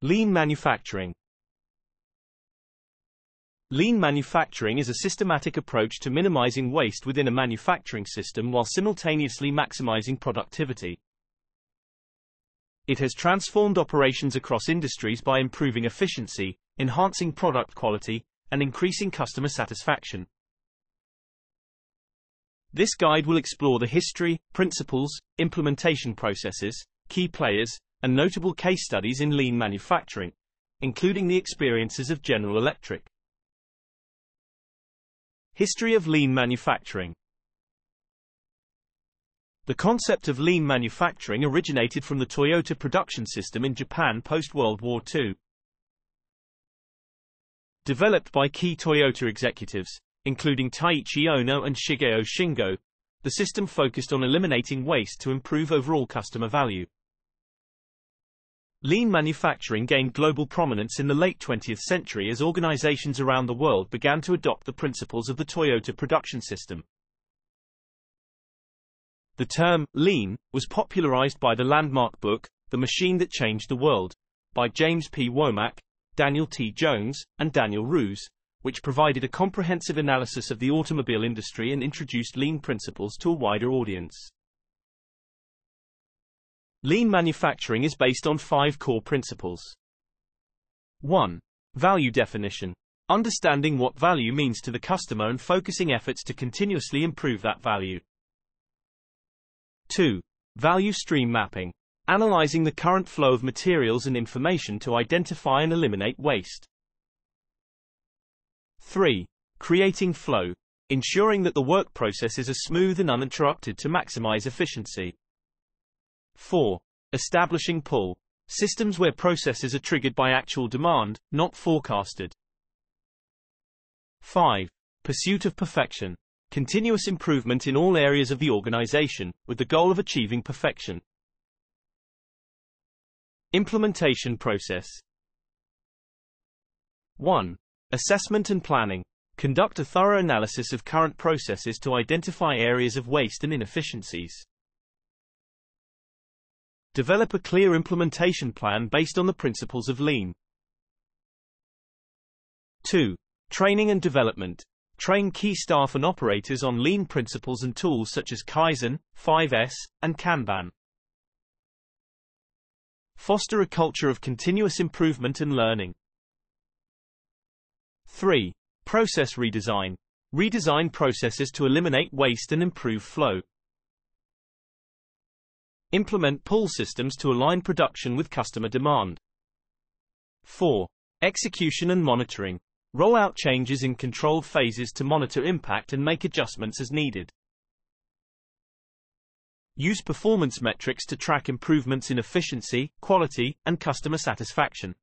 Lean manufacturing. Lean manufacturing is a systematic approach to minimizing waste within a manufacturing system while simultaneously maximizing productivity. It has transformed operations across industries by improving efficiency, enhancing product quality, and increasing customer satisfaction. This guide will explore the history, principles, implementation processes, key players, and notable case studies in lean manufacturing, including the experiences of General Electric. History of lean manufacturing. The concept of lean manufacturing originated from the Toyota production system in Japan post-World War II. Developed by key Toyota executives, including Taiichi Ohno and Shigeo Shingo, the system focused on eliminating waste to improve overall customer value. Lean manufacturing gained global prominence in the late 20th century as organizations around the world began to adopt the principles of the Toyota production system. The term, lean, was popularized by the landmark book, The Machine That Changed the World, by James P. Womack, Daniel T. Jones, and Daniel Roos, which provided a comprehensive analysis of the automobile industry and introduced lean principles to a wider audience. Lean manufacturing is based on 5 core principles. 1. Value definition. Understanding what value means to the customer and focusing efforts to continuously improve that value. 2. Value stream mapping. Analyzing the current flow of materials and information to identify and eliminate waste. 3. Creating flow. Ensuring that the work processes are smooth and uninterrupted to maximize efficiency. 4. Establishing pull. Systems where processes are triggered by actual demand, not forecasted. 5. Pursuit of perfection. Continuous improvement in all areas of the organization, with the goal of achieving perfection. Implementation process. 1. Assessment and planning. Conduct a thorough analysis of current processes to identify areas of waste and inefficiencies. Develop a clear implementation plan based on the principles of lean. 2. Training and development. Train key staff and operators on lean principles and tools such as Kaizen, 5S, and Kanban. Foster a culture of continuous improvement and learning. 3. Process redesign. Redesign processes to eliminate waste and improve flow. Implement pull systems to align production with customer demand. 4. Execution and monitoring. Roll out changes in controlled phases to monitor impact and make adjustments as needed. Use performance metrics to track improvements in efficiency, quality, and customer satisfaction.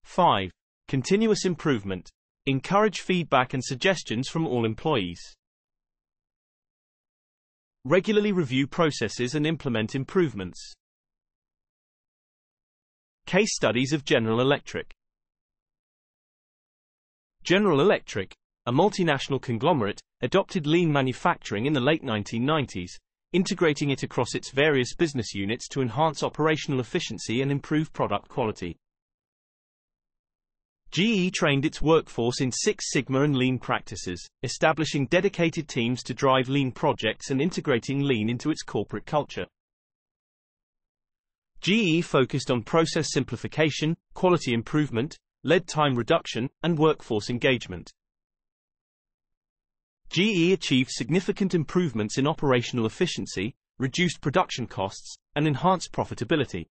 5. Continuous improvement. Encourage feedback and suggestions from all employees. Regularly review processes and implement improvements. Case studies of General Electric. General Electric, a multinational conglomerate, adopted lean manufacturing in the late 1990s, integrating it across its various business units to enhance operational efficiency and improve product quality. GE trained its workforce in Six Sigma and lean practices, establishing dedicated teams to drive lean projects and integrating lean into its corporate culture. GE focused on process simplification, quality improvement, lead time reduction, and workforce engagement. GE achieved significant improvements in operational efficiency, reduced production costs, and enhanced profitability.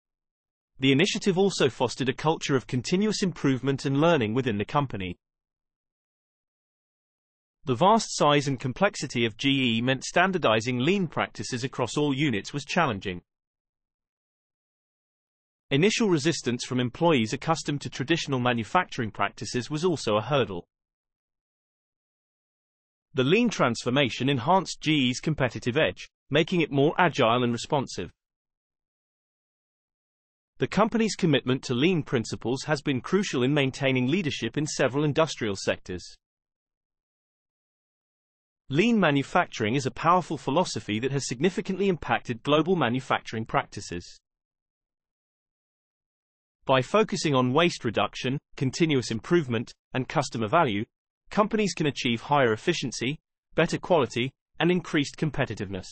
The initiative also fostered a culture of continuous improvement and learning within the company. The vast size and complexity of GE meant standardizing lean practices across all units was challenging. Initial resistance from employees accustomed to traditional manufacturing practices was also a hurdle. The lean transformation enhanced GE's competitive edge, making it more agile and responsive. The company's commitment to lean principles has been crucial in maintaining leadership in several industrial sectors. Lean manufacturing is a powerful philosophy that has significantly impacted global manufacturing practices. By focusing on waste reduction, continuous improvement, and customer value, companies can achieve higher efficiency, better quality, and increased competitiveness.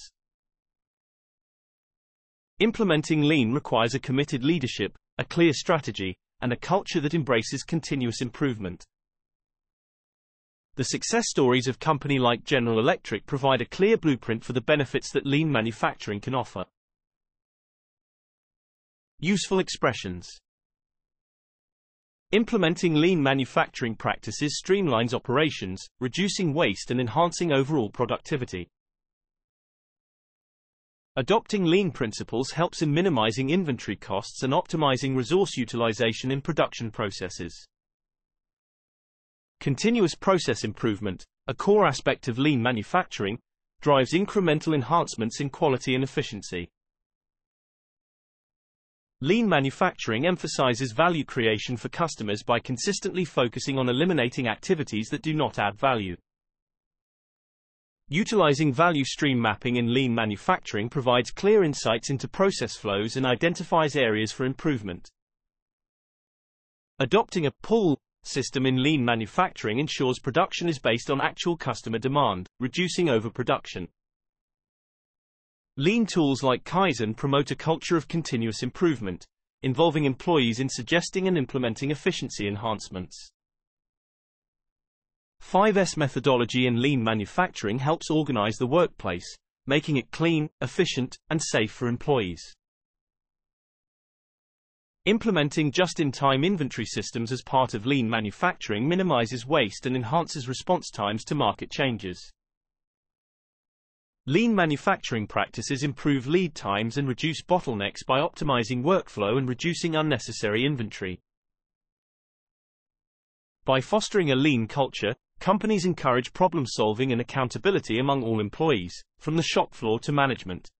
Implementing lean requires a committed leadership, a clear strategy, and a culture that embraces continuous improvement. The success stories of companies like General Electric provide a clear blueprint for the benefits that lean manufacturing can offer. Useful expressions. Implementing lean manufacturing practices streamlines operations, reducing waste and enhancing overall productivity. Adopting lean principles helps in minimizing inventory costs and optimizing resource utilization in production processes. Continuous process improvement, a core aspect of lean manufacturing, drives incremental enhancements in quality and efficiency. Lean manufacturing emphasizes value creation for customers by consistently focusing on eliminating activities that do not add value. Utilizing value stream mapping in lean manufacturing provides clear insights into process flows and identifies areas for improvement. Adopting a pull system in lean manufacturing ensures production is based on actual customer demand, reducing overproduction. Lean tools like Kaizen promote a culture of continuous improvement, involving employees in suggesting and implementing efficiency enhancements. 5S methodology in lean manufacturing helps organize the workplace, making it clean, efficient, and safe for employees. Implementing just-in-time inventory systems as part of lean manufacturing minimizes waste and enhances response times to market changes. Lean manufacturing practices improve lead times and reduce bottlenecks by optimizing workflow and reducing unnecessary inventory. By fostering a lean culture, companies encourage problem-solving and accountability among all employees, from the shop floor to management.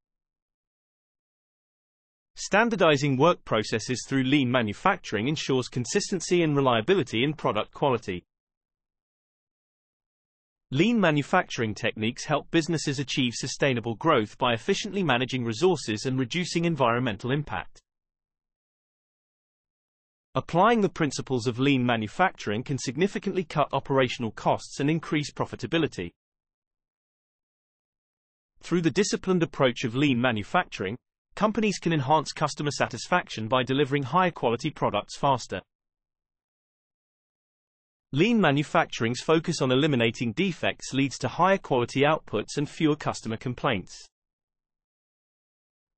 Standardizing work processes through lean manufacturing ensures consistency and reliability in product quality. Lean manufacturing techniques help businesses achieve sustainable growth by efficiently managing resources and reducing environmental impact. Applying the principles of lean manufacturing can significantly cut operational costs and increase profitability. Through the disciplined approach of lean manufacturing, companies can enhance customer satisfaction by delivering higher quality products faster. Lean manufacturing's focus on eliminating defects leads to higher quality outputs and fewer customer complaints.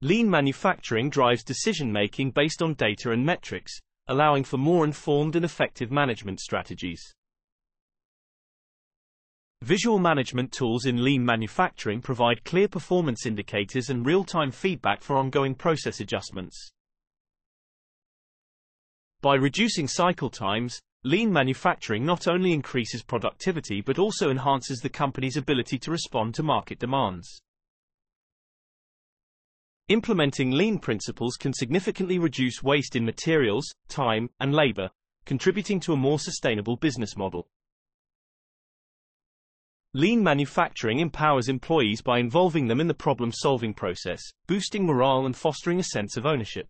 Lean manufacturing drives decision-making based on data and metrics, allowing for more informed and effective management strategies. Visual management tools in lean manufacturing provide clear performance indicators and real-time feedback for ongoing process adjustments. By reducing cycle times, lean manufacturing not only increases productivity but also enhances the company's ability to respond to market demands. Implementing lean principles can significantly reduce waste in materials, time, and labor, contributing to a more sustainable business model. Lean manufacturing empowers employees by involving them in the problem-solving process, boosting morale and fostering a sense of ownership.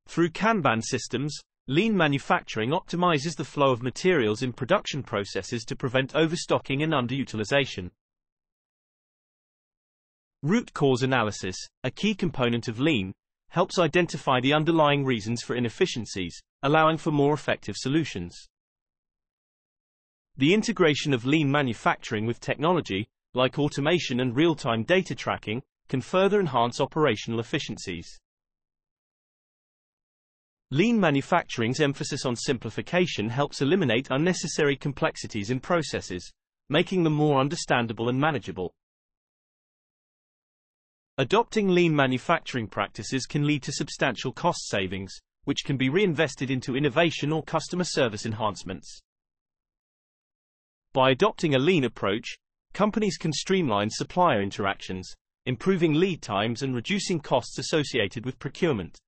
Through Kanban systems, lean manufacturing optimizes the flow of materials in production processes to prevent overstocking and underutilization. Root cause analysis, a key component of lean, helps identify the underlying reasons for inefficiencies, allowing for more effective solutions. The integration of lean manufacturing with technology, like automation and real-time data tracking, can further enhance operational efficiencies. Lean manufacturing's emphasis on simplification helps eliminate unnecessary complexities in processes, making them more understandable and manageable. Adopting lean manufacturing practices can lead to substantial cost savings, which can be reinvested into innovation or customer service enhancements. By adopting a lean approach, companies can streamline supplier interactions, improving lead times and reducing costs associated with procurement.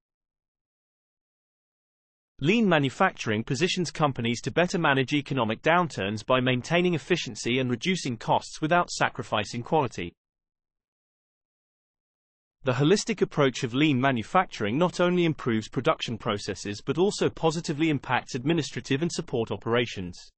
Lean manufacturing positions companies to better manage economic downturns by maintaining efficiency and reducing costs without sacrificing quality. The holistic approach of lean manufacturing not only improves production processes but also positively impacts administrative and support operations.